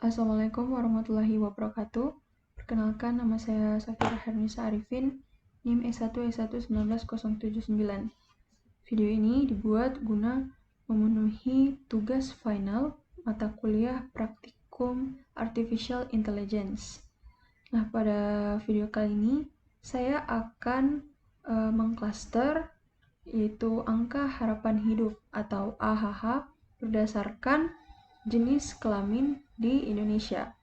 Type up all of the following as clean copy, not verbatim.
Assalamualaikum warahmatullahi wabarakatuh. Perkenalkan, nama saya Safira Hernisa Arifin, NIM S1S11979. Video ini dibuat guna memenuhi tugas final mata kuliah praktikum Artificial Intelligence. Nah, pada video kali ini saya akan mengklaster yaitu angka harapan hidup atau AHH berdasarkan jenis kelamin di Indonesia.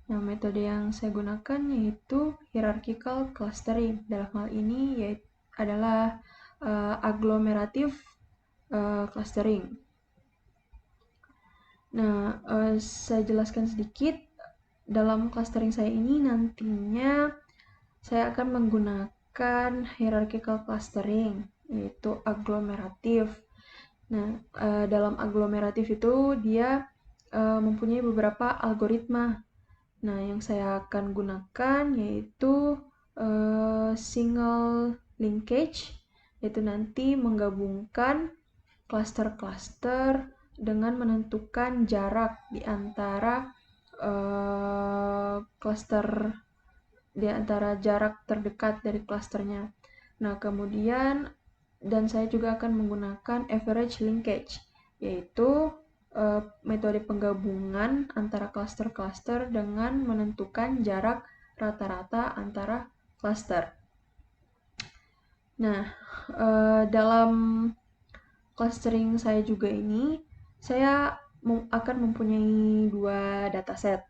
Nah, metode yang saya gunakan yaitu hierarchical clustering. Dalam hal ini adalah agglomerative clustering. Nah, saya jelaskan sedikit. Dalam clustering saya ini nantinya saya akan menggunakan hierarchical clustering, yaitu agglomeratif. Nah, dalam agglomeratif itu dia mempunyai beberapa algoritma. Nah, yang saya akan gunakan yaitu single linkage, yaitu nanti menggabungkan cluster-cluster dengan menentukan jarak di antara jarak terdekat dari clusternya. Nah, kemudian dan saya juga akan menggunakan average linkage, yaitu metode penggabungan antara cluster-cluster dengan menentukan jarak rata-rata antara cluster. Nah, dalam clustering saya juga ini, saya akan mempunyai dua dataset,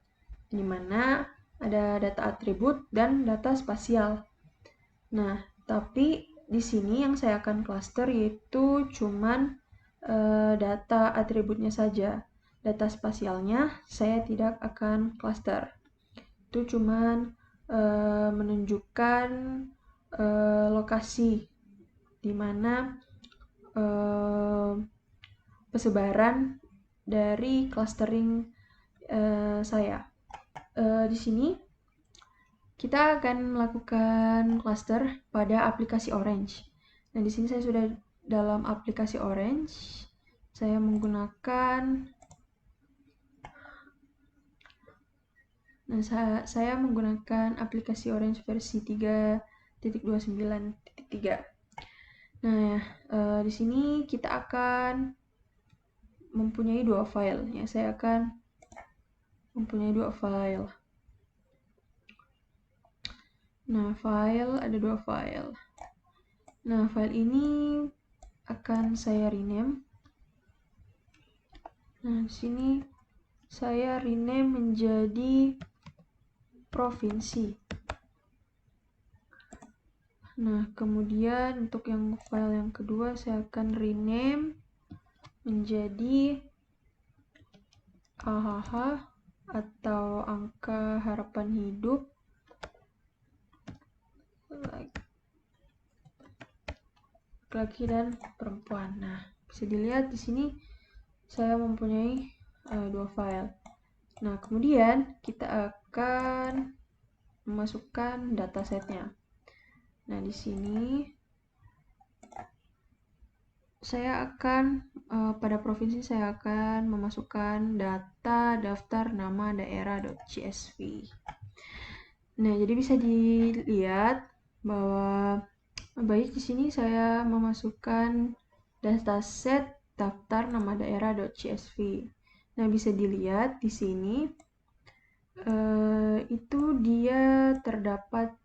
di mana ada data atribut dan data spasial. Nah, tapi di sini yang saya akan cluster yaitu cuman data atributnya saja. Data spasialnya saya tidak akan cluster. Itu cuman menunjukkan lokasi di mana persebaran dari clustering saya. Di sini kita akan melakukan cluster pada aplikasi Orange. Nah, di sini saya sudah dalam aplikasi Orange. Saya menggunakan saya menggunakan aplikasi Orange versi 3.29.3. Nah, di sini kita akan mempunyai dua file. Ya, saya akan mempunyai dua file. Nah, ada dua file. Nah, file ini akan saya rename. Nah, di sini saya rename menjadi provinsi. Nah, kemudian untuk yang file yang kedua saya akan rename menjadi AHH atau angka harapan hidup laki-laki dan perempuan. Nah, bisa dilihat di sini saya mempunyai dua file. Nah, kemudian kita akan memasukkan datasetnya. Nah, di sini saya akan pada provinsi saya akan memasukkan data daftar nama daerah.csv. Nah, jadi bisa dilihat bahwa baik di sini saya memasukkan dataset daftar nama daerah.csv. Nah, bisa dilihat di sini itu dia terdapat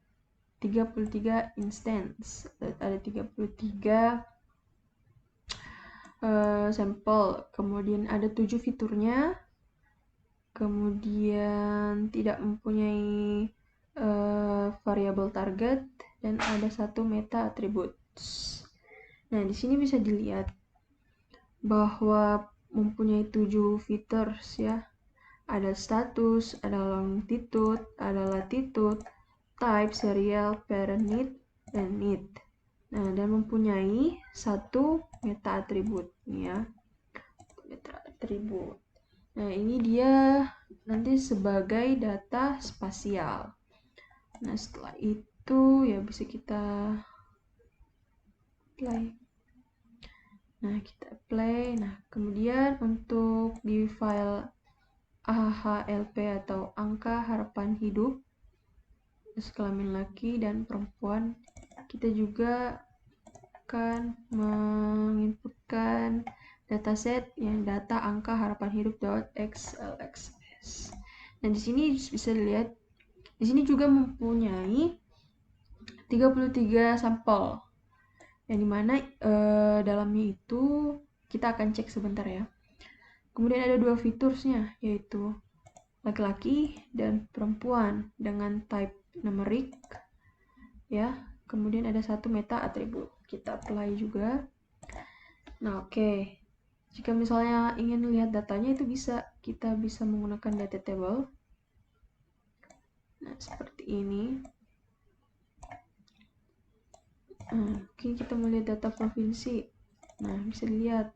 33 instance. Ada 33 sampel. Kemudian ada 7 fiturnya. Kemudian tidak mempunyai variabel target dan ada satu meta attributes. Nah, di sini bisa dilihat bahwa mempunyai 7 features ya. Ada status, ada longitude, ada latitude, type, serial, parent need, dan need. Nah, dan mempunyai satu meta attribute ya. Meta attribute. Nah, ini dia nanti sebagai data spasial. Nah, setelah itu ya bisa kita play. Nah, kita play. Nah, kemudian untuk di file AHLP atau angka harapan hidup kelamin laki dan perempuan. Kita juga akan menginputkan dataset yang data angka harapan hidup.xlxs. Nah, di sini bisa dilihat, di sini juga mempunyai 33 sampel, yang dimana dalamnya itu kita akan cek sebentar ya. Kemudian ada 2 fiturnya, yaitu laki-laki dan perempuan dengan type numerik ya. Kemudian ada 1 meta atribut, kita apply juga. Nah, oke. Jika misalnya ingin lihat datanya, itu kita bisa menggunakan data table. Nah, seperti ini. Oke, kita melihat data provinsi. Nah, bisa dilihat.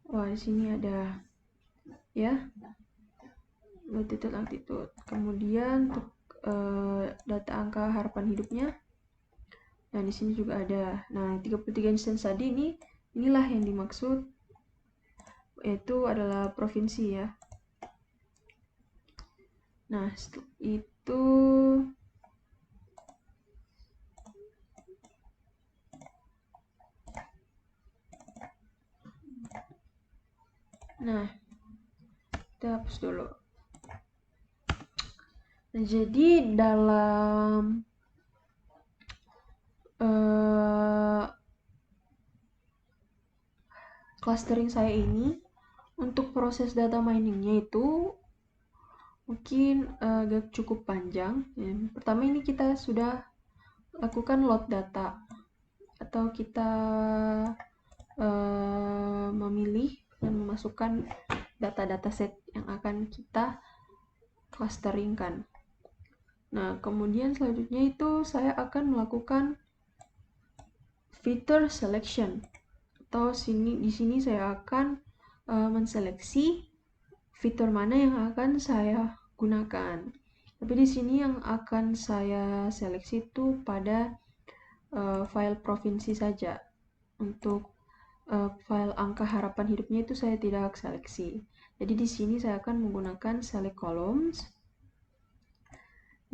Wah, di sini ada ya latitude. Kemudian untuk data angka harapan hidupnya. Nah, di sini juga ada. Nah, 33 instance tadi inilah yang dimaksud, yaitu adalah provinsi ya. Nah, setelah itu kita hapus dulu. Nah, jadi dalam clustering saya ini, untuk proses data miningnya itu mungkin agak cukup panjang. Pertama, ini kita sudah lakukan load data, atau kita memilih dan memasukkan data set yang akan kita clusteringkan. Nah, kemudian selanjutnya itu saya akan melakukan feature selection, atau di sini saya akan menseleksi fitur mana yang akan saya gunakan. Tapi di sini yang akan saya seleksi itu pada file provinsi saja. Untuk file angka harapan hidupnya itu saya tidak seleksi. Jadi di sini saya akan menggunakan select columns.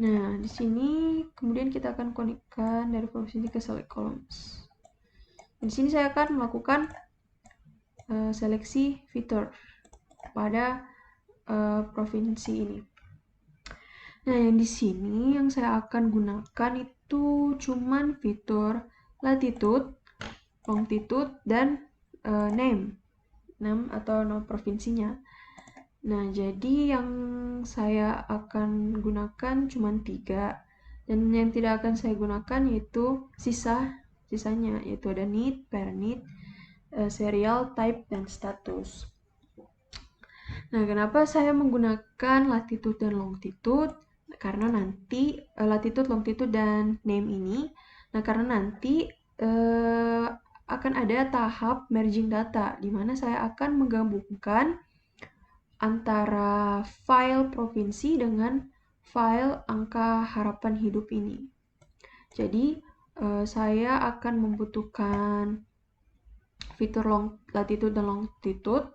Nah, di sini kemudian kita akan konekkan dari provinsi ke select columns. Di sini saya akan melakukan seleksi fitur pada provinsi ini. Nah, yang di sini yang saya akan gunakan itu cuman fitur latitude, longitude, dan name atau nama provinsinya. Nah, jadi yang saya akan gunakan cuma 3, dan yang tidak akan saya gunakan yaitu sisanya, yaitu ada need, parent need, serial, type, dan status. Nah, kenapa saya menggunakan latitude dan longitude? Karena nanti latitude, longitude, dan name ini, karena nanti akan ada tahap merging data, di mana saya akan menggabungkan antara file provinsi dengan file angka harapan hidup ini. Jadi, saya akan membutuhkan fitur latitude dan longitude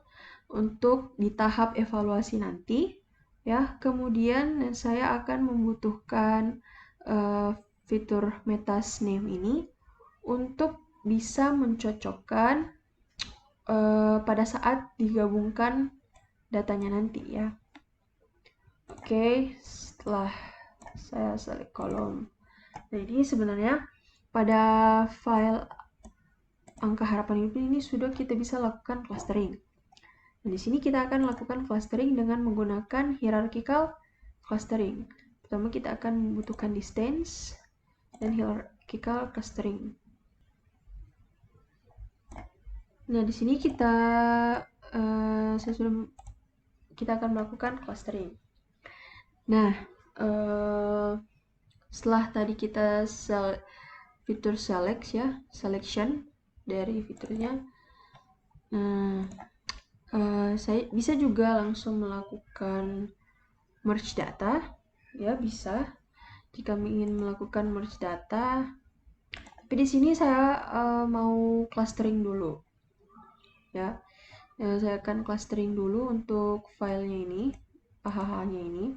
untuk di tahap evaluasi nanti ya. Kemudian saya akan membutuhkan fitur metas name ini untuk bisa mencocokkan pada saat digabungkan datanya nanti ya. Oke, setelah saya select kolom. Jadi sebenarnya pada file angka harapan hidup ini sudah kita bisa lakukan clustering. Nah, di sini kita akan lakukan clustering dengan menggunakan hierarchical clustering. Pertama, kita akan membutuhkan distance dan hierarchical clustering. Nah, di sini kita akan melakukan clustering. Nah, setelah tadi kita fitur selection dari fiturnya, saya bisa juga langsung melakukan merge data ya, bisa jika ingin melakukan merge data. Tapi di sini saya mau clustering dulu ya. Saya akan clustering dulu untuk filenya ini. AHH-nya ini.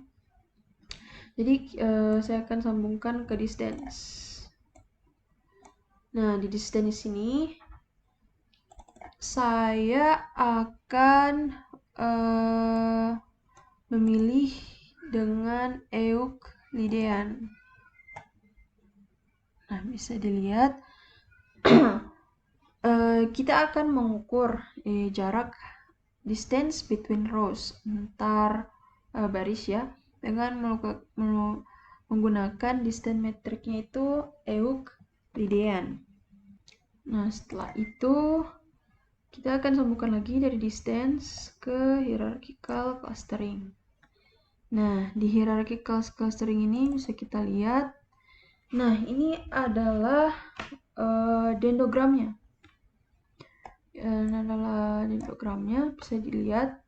Jadi saya akan sambungkan ke distance. Nah, di distance ini saya akan memilih dengan Euklidean. Nah, bisa dilihat kita akan mengukur jarak distance between rows, antar baris ya, dengan menggunakan distance metricnya itu Euklidean. Nah, setelah itu kita akan sambungkan lagi dari distance ke hierarchical clustering. Nah, di hierarchical clustering ini bisa kita lihat. Nah, ini adalah dendrogramnya. Bisa dilihat.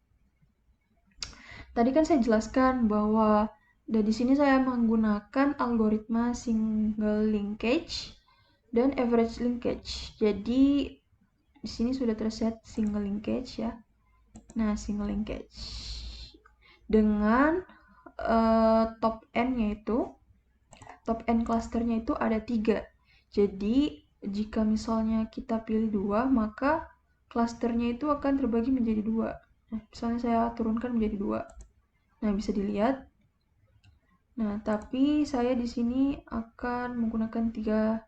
Tadi kan saya jelaskan bahwa di sini saya menggunakan algoritma single linkage dan average linkage. Jadi di sini sudah terset single linkage ya. Nah, single linkage dengan top n-nya itu, top n clusternya itu ada 3. Jadi jika misalnya kita pilih 2, maka clusternya itu akan terbagi menjadi 2. Nah, misalnya saya turunkan menjadi 2. Nah, bisa dilihat. Nah, tapi saya di sini akan menggunakan 3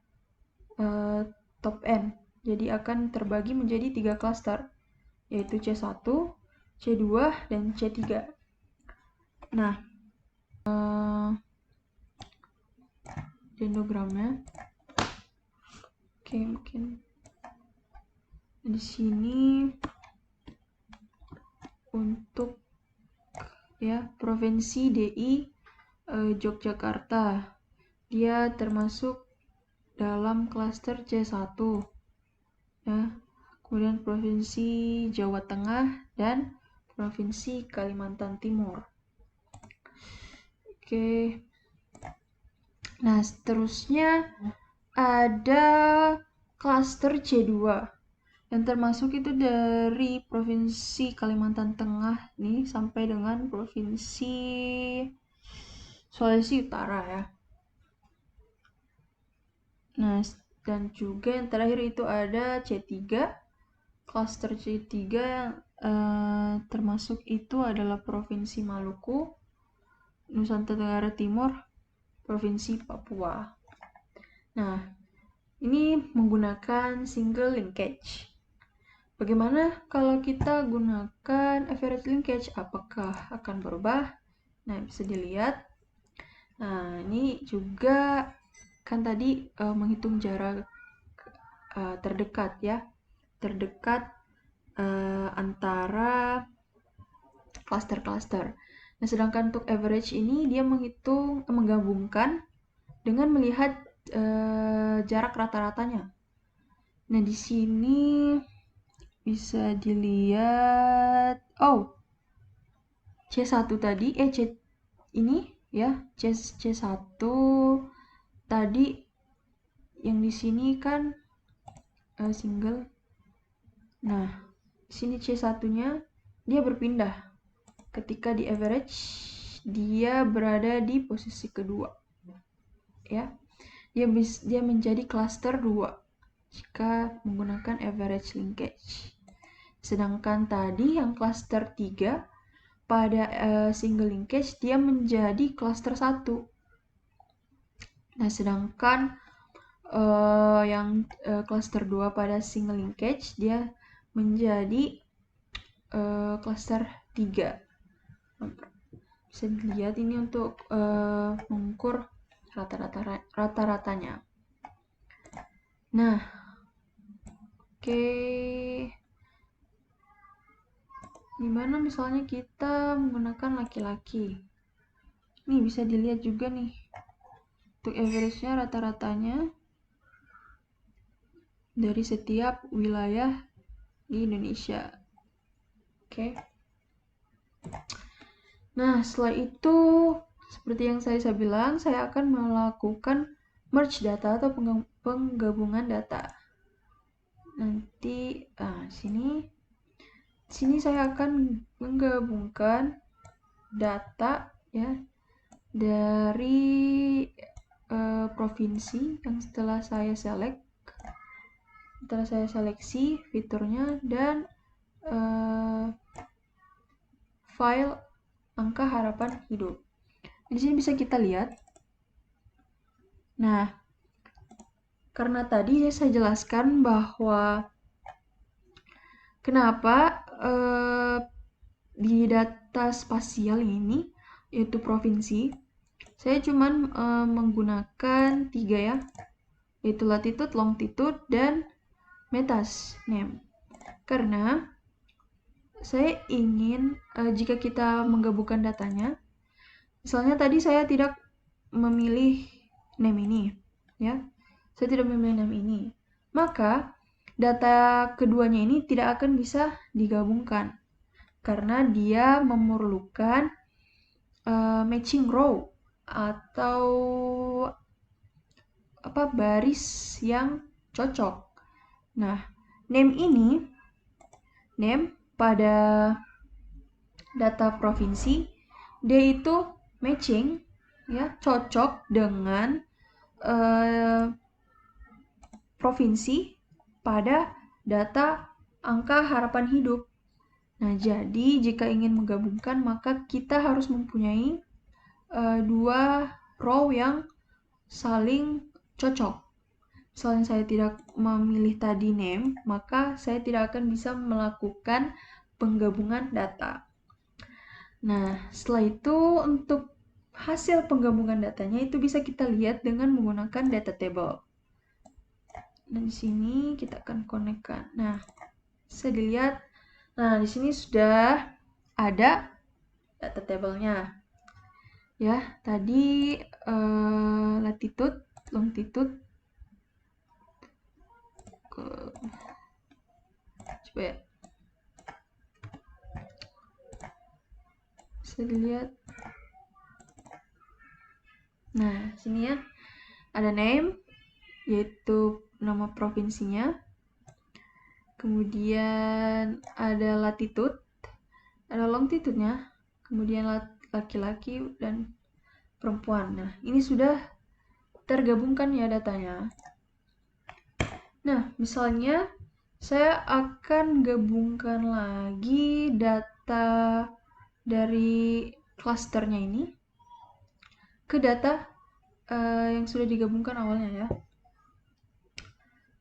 top n. Jadi akan terbagi menjadi 3 cluster, yaitu C1, C2, dan C3. Nah, dendrogramnya. Oke, mungkin di sini untuk ya provinsi DI Yogyakarta, dia termasuk dalam klaster C1 ya. Kemudian provinsi Jawa Tengah dan provinsi Kalimantan Timur. Oke. Nah, seterusnya ada klaster C2 yang termasuk itu dari provinsi Kalimantan Tengah nih sampai dengan provinsi Sulawesi Utara ya. Nah, dan juga yang terakhir itu ada C3. Klaster C3 yang termasuk itu adalah provinsi Maluku, Nusantara Tenggara Timur, provinsi Papua. Nah, ini menggunakan single linkage. Bagaimana kalau kita gunakan average linkage? Apakah akan berubah? Nah, bisa dilihat. Nah, ini juga kan tadi menghitung jarak terdekat ya. Terdekat antara cluster-cluster. Nah, sedangkan untuk average ini dia menggabungkan dengan melihat jarak rata-ratanya. Nah, di sini bisa dilihat C1 tadi ini ya, C1 tadi yang di sini kan single. Nah, di sini C1-nya dia berpindah. Ketika di average dia berada di posisi kedua. Ya. Dia menjadi cluster 2 jika menggunakan average linkage. Sedangkan tadi yang cluster 3 pada single linkage dia menjadi cluster 1. Nah, sedangkan yang cluster 2 pada single linkage dia menjadi cluster 3. Bisa dilihat ini untuk mengukur rata-ratanya. Nah, oke. Gimana misalnya kita menggunakan laki-laki? Nih bisa dilihat juga nih. Untuk average-nya rata-ratanya dari setiap wilayah di Indonesia. Oke. Nah, setelah itu seperti yang saya bilang, saya akan melakukan merge data atau penggabungan data. Nanti sini saya akan menggabungkan data ya dari provinsi yang setelah saya seleksi fiturnya dan file angka harapan hidup. Di sini bisa kita lihat. Nah, karena tadi saya jelaskan bahwa kenapa di data spasial ini, yaitu provinsi, saya cuman menggunakan 3 ya, yaitu latitude, longitude, dan metas name. Karena saya ingin jika kita menggabungkan datanya, misalnya tadi saya tidak memilih name ini, ya, saya tidak memilih name ini, maka data keduanya ini tidak akan bisa digabungkan karena dia memerlukan matching row atau baris yang cocok. Nah, name pada data provinsi dia itu matching ya, cocok dengan provinsi pada data angka harapan hidup. Nah, jadi jika ingin menggabungkan maka kita harus mempunyai 2 row yang saling cocok. Misalnya saya tidak memilih tadi name, maka saya tidak akan bisa melakukan penggabungan data. Nah, setelah itu untuk hasil penggabungan datanya itu bisa kita lihat dengan menggunakan data table. Dan di sini kita akan konekkan. Nah, bisa dilihat. Nah, di sini sudah ada data table-nya. Ya, tadi latitude, longitude. Coba ya. Bisa dilihat. Nah, sini ya. Ada name, yaitu nama provinsinya. Kemudian ada latitude, ada longitude-nya. Kemudian laki-laki dan perempuan. Nah, ini sudah tergabungkan ya datanya. Nah, misalnya saya akan gabungkan lagi data dari klasternya ini ke data yang sudah digabungkan awalnya ya.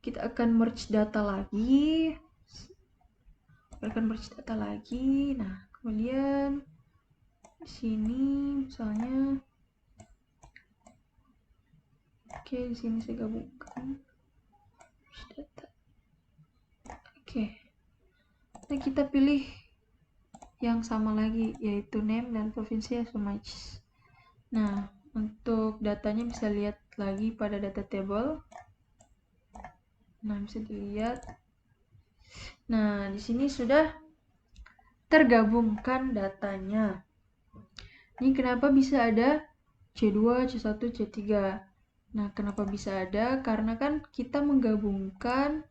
Kita akan merge data lagi. Nah, kemudian di sini misalnya, oke, di sini saya gabungkan data. Oke. Nah, kita pilih yang sama lagi, yaitu name dan provinsi as match. Nah, untuk datanya bisa lihat lagi pada data table. Nah, bisa dilihat. Nah, di sini sudah tergabungkan datanya. Ini kenapa bisa ada C2, C1, C3? Nah, kenapa bisa ada? Karena kan kita menggabungkan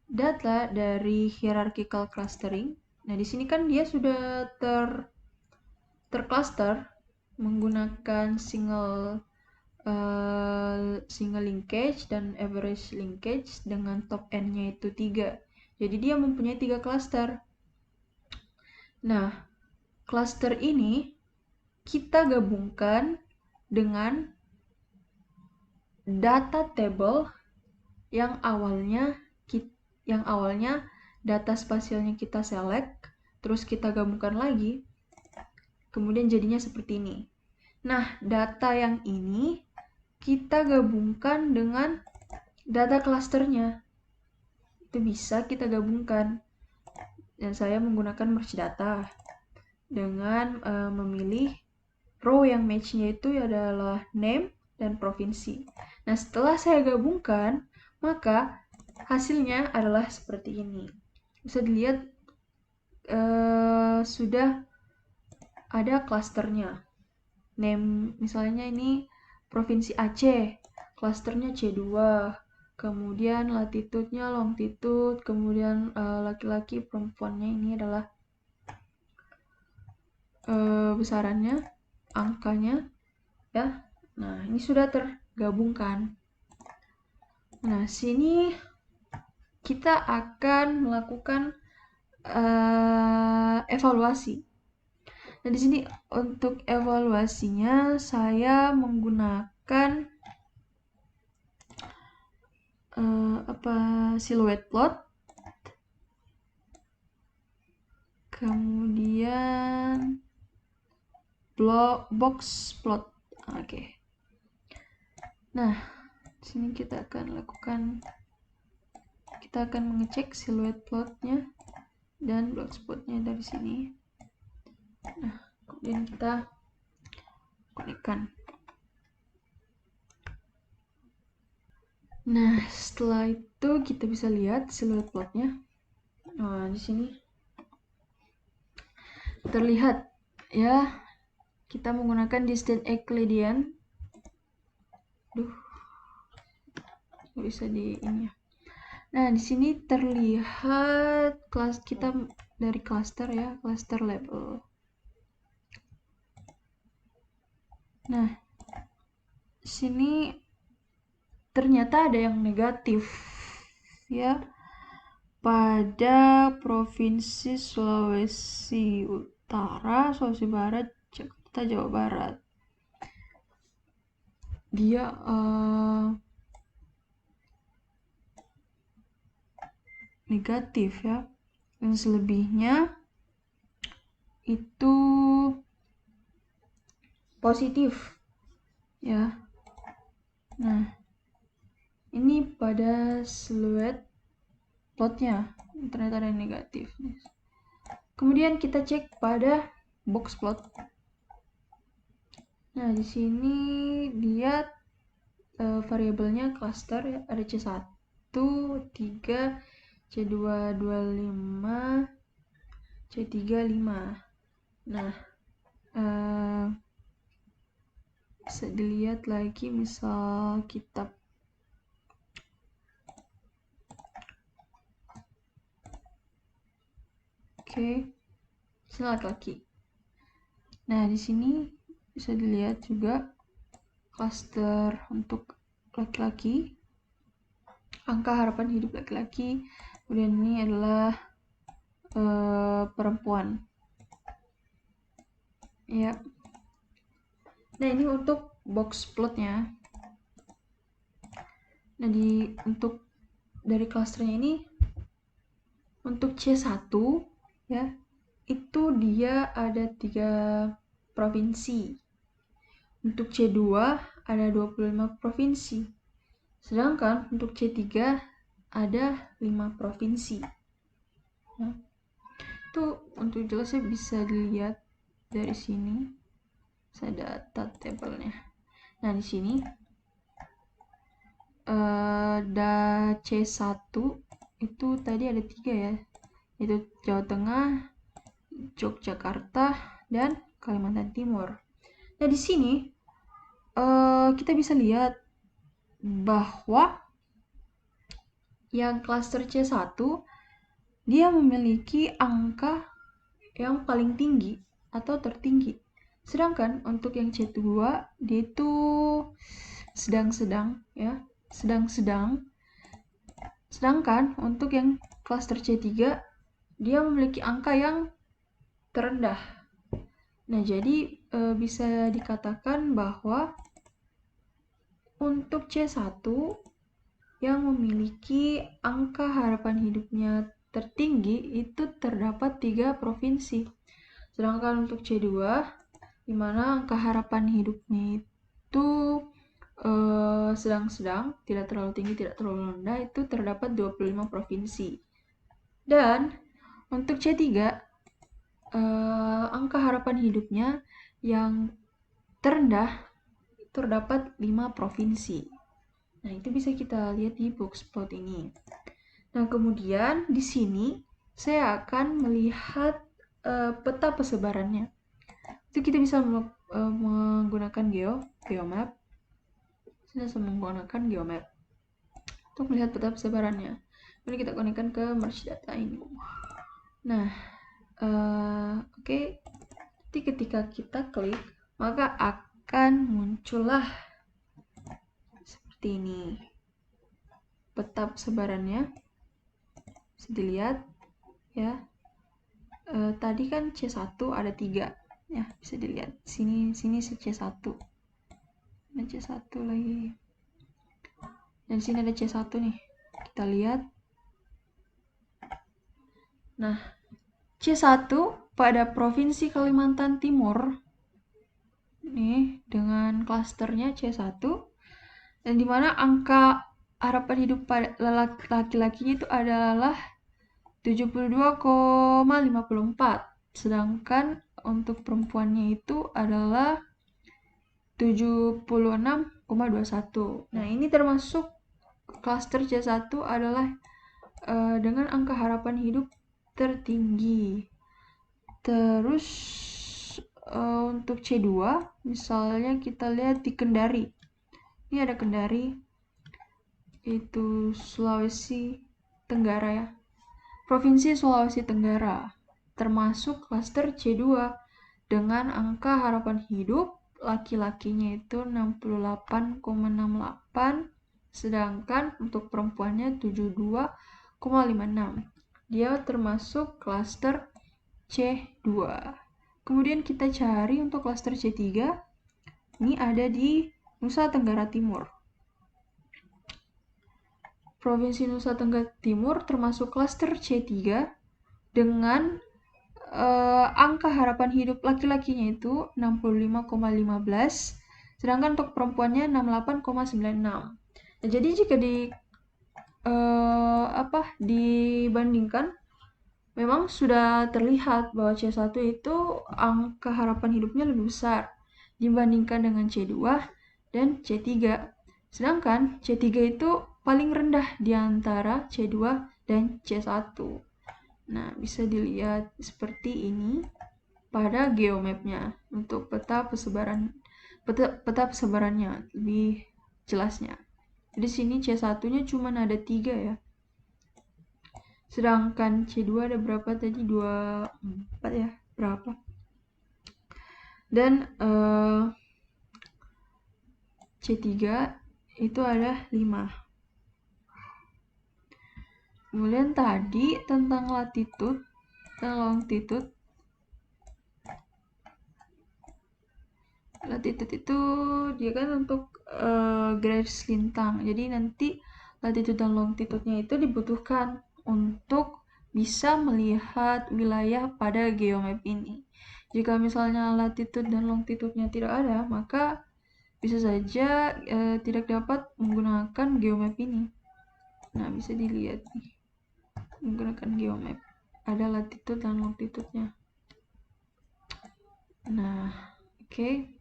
data dari hierarchical clustering. Nah, di sini kan dia sudah tercluster menggunakan single linkage dan average linkage dengan top n-nya itu 3. Jadi dia mempunyai 3 cluster. Nah, cluster ini kita gabungkan dengan data table yang awalnya data spasialnya kita select, terus kita gabungkan lagi, kemudian jadinya seperti ini. Nah, data yang ini kita gabungkan dengan data klasternya. Itu bisa kita gabungkan. Dan saya menggunakan merge data dengan memilih row yang match-nya itu adalah name dan provinsi. Nah, setelah saya gabungkan, maka hasilnya adalah seperti ini. Bisa dilihat sudah ada klasternya. Name misalnya ini provinsi Aceh, klasternya C2, kemudian latitude-nya longitude, kemudian laki-laki perempuannya ini adalah besarannya, angkanya ya. Nah, ini sudah tergabungkan. Nah, sini kita akan melakukan evaluasi. Nah, di sini untuk evaluasinya saya menggunakan silhouette plot, kemudian box plot. Oke. Nah, di sini kita akan mengecek silhouette plotnya dan box plotnya dari sini. Nah, kemudian kita konekkan. Nah, setelah itu kita bisa lihat silhouette plotnya. Nah, di sini terlihat ya, kita menggunakan distance Euclidean. Nggak bisa di ini ya. Nah, di sini terlihat kelas kita dari cluster ya, cluster level. Nah, sini ternyata ada yang negatif ya, pada provinsi Sulawesi Utara, Sulawesi Barat, Jakarta, Jawa Barat. Dia negatif ya, yang selebihnya itu positif ya. Nah, ini pada silhouette plotnya ternyata ada yang negatif. Kemudian kita cek pada box plot. Nah, di sini dia variabelnya cluster ya, ada C1, 3, C2, 25, C3, 5. Nah, bisa dilihat lagi misal kitab. Oke, laki-laki. Nah, di sini bisa dilihat juga cluster untuk laki-laki, angka harapan hidup laki-laki. Kemudian ini adalah perempuan ya. Nah, ini untuk box plotnya. Nah, untuk dari clusternya ini, untuk C1 ya, itu dia ada 3 provinsi. Untuk C2 ada 25 provinsi. Sedangkan untuk C3 ada 5 provinsi. Ya. Itu untuk jelasnya bisa dilihat dari sini. Saya data tabelnya. Nah, di sini C1 itu tadi ada 3 ya, yaitu Jawa Tengah, Yogyakarta, dan Kalimantan Timur. Nah, di sini kita bisa lihat bahwa yang klaster C1 dia memiliki angka yang paling tinggi atau tertinggi. Sedangkan untuk yang C2 dia itu sedang-sedang ya, sedang-sedang. Sedangkan untuk yang klaster C3 dia memiliki angka yang terendah. Nah, jadi bisa dikatakan bahwa untuk C1 yang memiliki angka harapan hidupnya tertinggi itu terdapat 3 provinsi. Sedangkan untuk C2 di mana angka harapan hidupnya itu sedang-sedang, tidak terlalu tinggi, tidak terlalu rendah, itu terdapat 25 provinsi. Dan untuk C3 angka harapan hidupnya yang terendah terdapat 5 provinsi. Nah, itu bisa kita lihat di box plot ini. Nah, kemudian di sini saya akan melihat peta persebarannya. Itu kita bisa menggunakan geomap. Saya bisa menggunakan geomap untuk melihat peta persebarannya. Kemudian kita konekkan ke merge data ini. Nah, oke. Nanti ketika kita klik, maka akan muncullah seperti ini peta persebarannya. Bisa dilihat ya. Tadi kan C1 ada 3 ya, bisa dilihat sini C1. Ada C1 lagi. Dan sini ada C1 nih. Kita lihat. Nah, C1 pada Provinsi Kalimantan Timur nih dengan klasternya C1, dan dimana angka harapan hidup pada laki-lakinya itu adalah 72,54, sedangkan untuk perempuannya itu adalah 76,21. Nah, ini termasuk klaster C1 adalah dengan angka harapan hidup tertinggi. Terus untuk C2 misalnya kita lihat di Kendari. Ini ada Kendari, itu Sulawesi Tenggara ya. Provinsi Sulawesi Tenggara termasuk klaster C2 dengan angka harapan hidup laki-lakinya itu 68,68, sedangkan untuk perempuannya 72,56. Dia termasuk klaster C2. Kemudian kita cari untuk klaster C3. Ini ada di Nusa Tenggara Timur. Provinsi Nusa Tenggara Timur termasuk klaster C3 dengan angka harapan hidup laki-lakinya itu 65,15, sedangkan untuk perempuannya 68,96. Nah, jadi jika dibandingkan, memang sudah terlihat bahwa C1 itu angka harapan hidupnya lebih besar dibandingkan dengan C2 dan C3. Sedangkan C3 itu paling rendah di antara C2 dan C1. Nah, bisa dilihat seperti ini pada geomapnya untuk peta persebarannya lebih jelasnya. Jadi sini C1-nya cuma ada 3 ya. Sedangkan C2 ada berapa tadi? 24 ya, berapa? Dan C3 itu ada 5. Kemudian tadi tentang latitude dan longitude. Latitude itu dia kan untuk garis lintang. Jadi nanti latitude dan longitude-nya itu dibutuhkan untuk bisa melihat wilayah pada geomap ini. Jika misalnya latitude dan longitude-nya tidak ada, maka bisa saja tidak dapat menggunakan geomap ini. Nah, bisa dilihat nih, menggunakan geomap ada latitude dan longitude-nya. Nah, oke.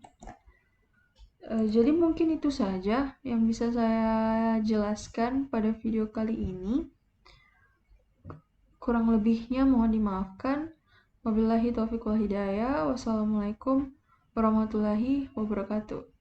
Jadi mungkin itu saja yang bisa saya jelaskan pada video kali ini. Kurang lebihnya mohon dimaafkan. Wabillahi taufiq wal hidayah. Wassalamualaikum warahmatullahi wabarakatuh.